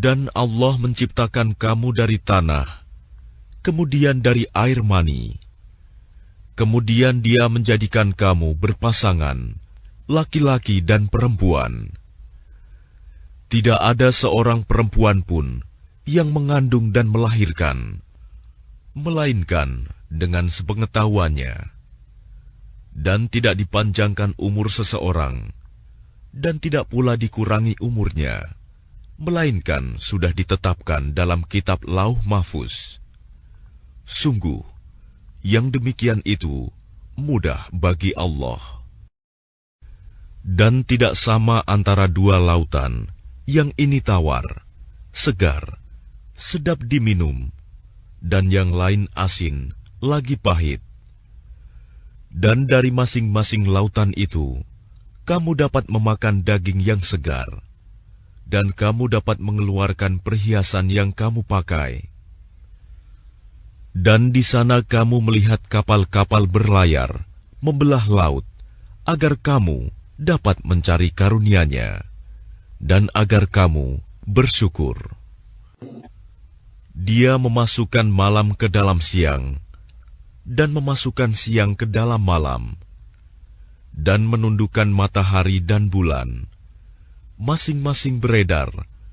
Dan Allah menciptakan kamu dari tanah, kemudian dari air mani. Kemudian Dia menjadikan kamu berpasangan, laki-laki dan perempuan. Tidak ada seorang perempuan pun yang mengandung dan melahirkan, melainkan dengan sepengetahuannya. Dan tidak dipanjangkan umur seseorang, dan tidak pula dikurangi umurnya, melainkan sudah ditetapkan dalam kitab Lauh Mahfuz. Sungguh, yang demikian itu mudah bagi Allah. Dan tidak sama antara dua lautan, yang ini tawar, segar, sedap diminum, dan yang lain asin, lagi pahit. Dan dari masing-masing lautan itu, kamu dapat memakan daging yang segar, dan kamu dapat mengeluarkan perhiasan yang kamu pakai. Dan di sana kamu melihat kapal-kapal berlayar, membelah laut, agar kamu dapat mencari karunia-Nya, dan agar kamu bersyukur. Dia memasukkan malam ke dalam siang, dan memasukkan siang ke dalam malam, dan menundukkan matahari dan bulan, masing-masing beredar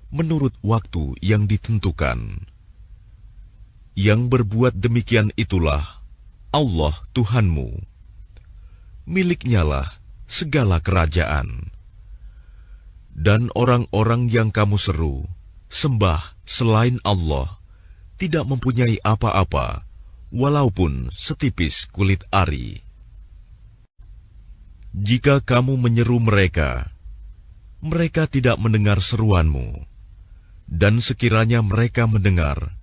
menurut waktu yang ditentukan. Yang berbuat demikian itulah Allah Tuhanmu. Miliknya-lah segala kerajaan. Dan orang-orang yang kamu seru, sembah selain Allah, tidak mempunyai apa-apa, walaupun setipis kulit ari. Jika kamu menyeru mereka, mereka tidak mendengar seruanmu. Dan sekiranya mereka mendengar,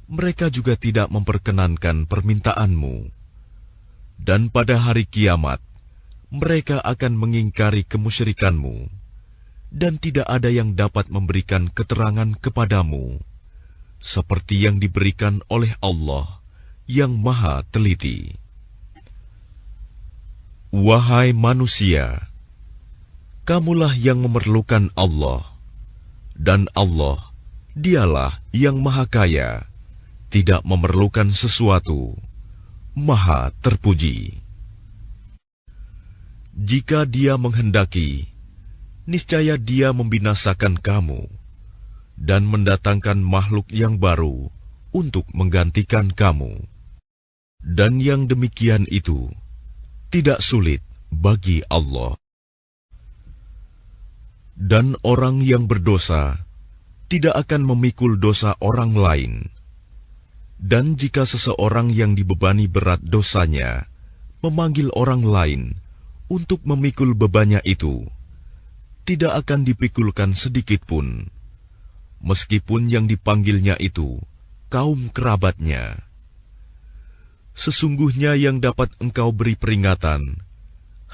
mereka juga tidak memperkenankan permintaanmu. Dan pada hari kiamat, mereka akan mengingkari kemusyrikanmu, dan tidak ada yang dapat memberikan keterangan kepadamu, seperti yang diberikan oleh Allah yang Maha Teliti. Wahai manusia, kamulah yang memerlukan Allah, dan Allah, Dialah yang Maha Kaya, tidak memerlukan sesuatu, Maha terpuji. Jika Dia menghendaki, niscaya Dia membinasakan kamu, dan mendatangkan makhluk yang baru untuk menggantikan kamu. Dan yang demikian itu tidak sulit bagi Allah. Dan orang yang berdosa tidak akan memikul dosa orang lain. Dan jika seseorang yang dibebani berat dosanya memanggil orang lain untuk memikul bebannya itu, tidak akan dipikulkan sedikit pun, meskipun yang dipanggilnya itu kaum kerabatnya. Sesungguhnya yang dapat engkau beri peringatan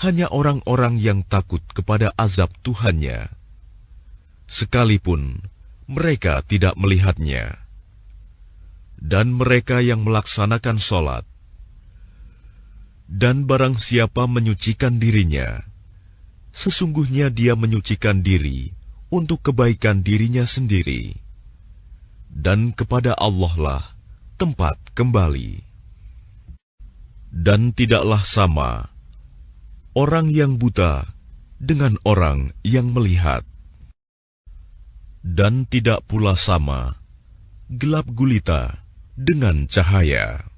hanya orang-orang yang takut kepada azab Tuhannya, sekalipun mereka tidak melihatnya. Dan mereka yang melaksanakan sholat, dan barang siapa menyucikan dirinya, sesungguhnya dia menyucikan diri untuk kebaikan dirinya sendiri, dan kepada Allah lah tempat kembali. Dan tidaklah sama orang yang buta dengan orang yang melihat, dan tidak pula sama gelap gulita dengan cahaya.